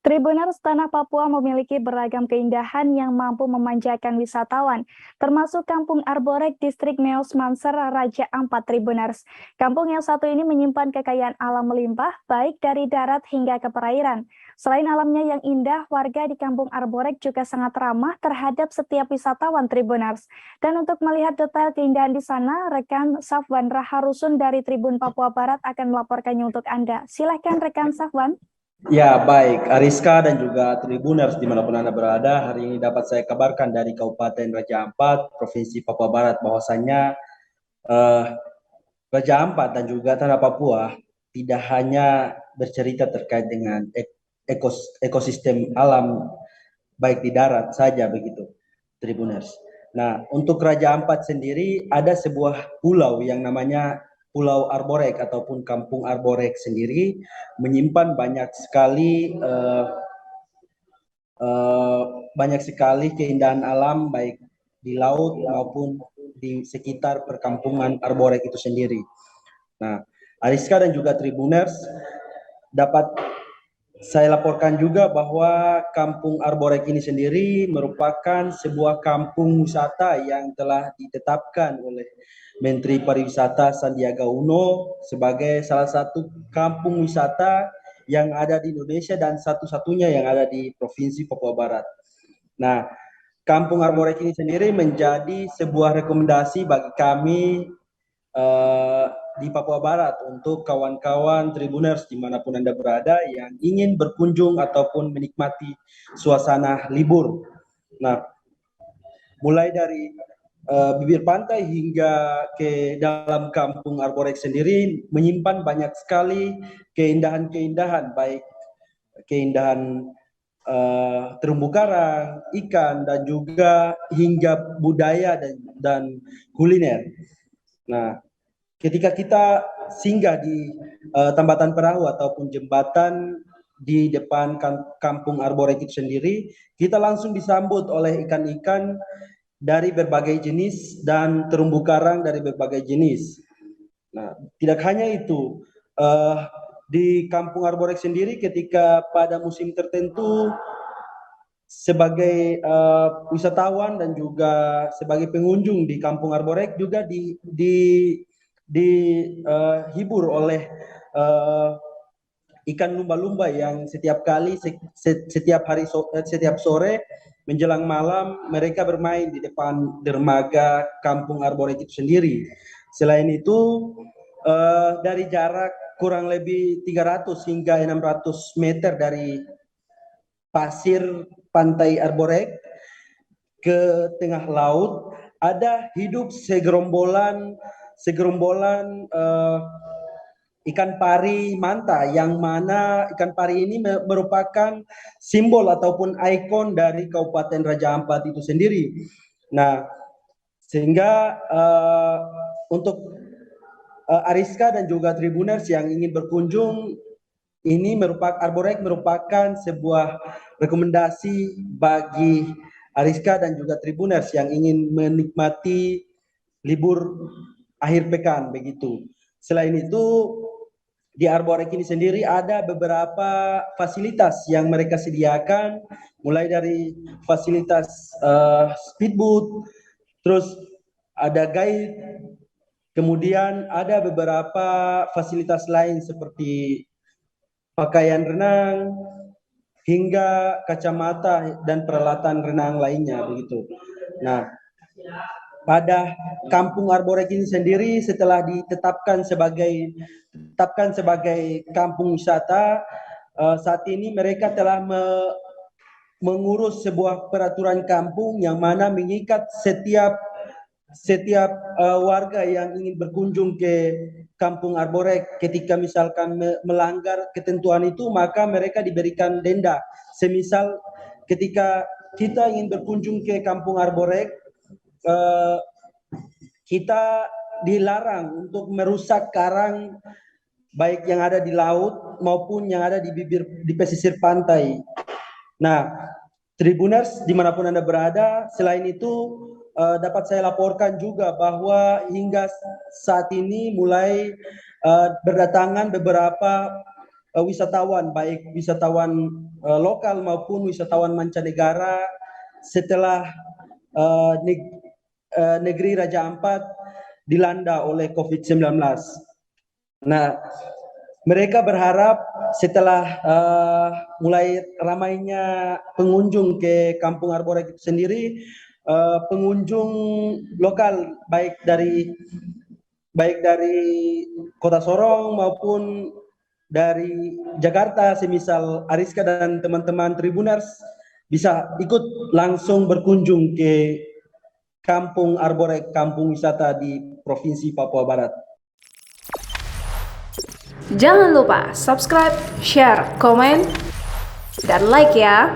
Tribuners Tanah Papua memiliki beragam keindahan yang mampu memanjakan wisatawan, termasuk Kampung Arborek Distrik Meos Manser Raja Ampat Tribuners. Kampung yang satu ini menyimpan kekayaan alam melimpah, baik dari darat hingga ke perairan. Selain alamnya yang indah, warga di Kampung Arborek juga sangat ramah terhadap setiap wisatawan Tribuners. Dan untuk melihat detail keindahan di sana, rekan Safwan Raharusun dari Tribun Papua Barat akan melaporkannya untuk Anda. Silakan rekan Safwan. Ya, baik. Ariska dan juga Tribuners dimanapun Anda berada, hari ini dapat saya kabarkan dari Kabupaten Raja Ampat, Provinsi Papua Barat, bahwasannya eh, Raja Ampat dan juga Tanah Papua tidak hanya bercerita terkait dengan ekosistem alam, baik di darat saja begitu, Tribuners. Nah, untuk Raja Ampat sendiri ada sebuah pulau yang namanya Pulau Arborek ataupun Kampung Arborek sendiri menyimpan banyak sekali keindahan alam baik di laut maupun di sekitar perkampungan Arborek itu sendiri. Nah, Ariska dan juga Tribuners, dapat saya laporkan juga bahwa Kampung Arborek ini sendiri merupakan sebuah kampung wisata yang telah ditetapkan oleh Menteri Pariwisata Sandiaga Uno sebagai salah satu kampung wisata yang ada di Indonesia dan satu-satunya yang ada di Provinsi Papua Barat. Nah, Kampung Arborek ini sendiri menjadi sebuah rekomendasi bagi kami di Papua Barat untuk kawan-kawan Tribuners dimanapun Anda berada yang ingin berkunjung ataupun menikmati suasana libur. Nah, mulai dari bibir pantai hingga ke dalam Kampung Arborek sendiri menyimpan banyak sekali keindahan-keindahan, baik keindahan terumbu karang, ikan, dan juga hingga budaya dan kuliner. Nah, ketika kita singgah di Tambatan Perahu ataupun jembatan di depan Kampung Arborek itu sendiri, kita langsung disambut oleh ikan-ikan dari berbagai jenis dan terumbu karang dari berbagai jenis. Nah, tidak hanya itu, di Kampung Arborek sendiri ketika pada musim tertentu sebagai wisatawan dan juga sebagai pengunjung di Kampung Arborek juga dihibur oleh ikan lumba-lumba yang setiap kali setiap sore menjelang malam mereka bermain di depan dermaga Kampung Arborek itu sendiri. Selain itu dari jarak kurang lebih 300 hingga 600 meter dari pasir pantai Arborek ke tengah laut ada hidup segerombolan ikan pari manta, yang mana ikan pari ini merupakan simbol ataupun ikon dari Kabupaten Raja Ampat itu sendiri. Nah, sehingga untuk Ariska dan juga Tribuners yang ingin berkunjung, ini Arborek merupakan sebuah rekomendasi bagi Ariska dan juga Tribuners yang ingin menikmati libur akhir pekan begitu. Selain itu, di Arborek ini sendiri ada beberapa fasilitas yang mereka sediakan, mulai dari fasilitas speedboat, terus ada guide, kemudian ada beberapa fasilitas lain seperti pakaian renang, hingga kacamata dan peralatan renang lainnya begitu. Nah, pada Kampung Arborek ini sendiri setelah ditetapkan sebagai kampung wisata, saat ini mereka telah mengurus sebuah peraturan kampung yang mana mengikat setiap warga yang ingin berkunjung ke Kampung Arborek. Ketika misalkan melanggar ketentuan itu, maka mereka diberikan denda. Semisal ketika kita ingin berkunjung ke Kampung Arborek, kita dilarang untuk merusak karang baik yang ada di laut maupun yang ada di pesisir pantai. Nah, Tribuners dimanapun Anda berada, selain itu dapat saya laporkan juga bahwa hingga saat ini mulai berdatangan beberapa wisatawan, baik wisatawan lokal maupun wisatawan mancanegara setelah negeri Raja Ampat dilanda oleh COVID-19. Nah, mereka berharap setelah mulai ramainya pengunjung ke Kampung Arborek itu sendiri, pengunjung lokal baik dari Kota Sorong maupun dari Jakarta, semisal Ariska dan teman-teman Tribuners bisa ikut langsung berkunjung ke Kampung Arborek, kampung wisata di Provinsi Papua Barat. Jangan lupa subscribe, share, komen, dan like ya.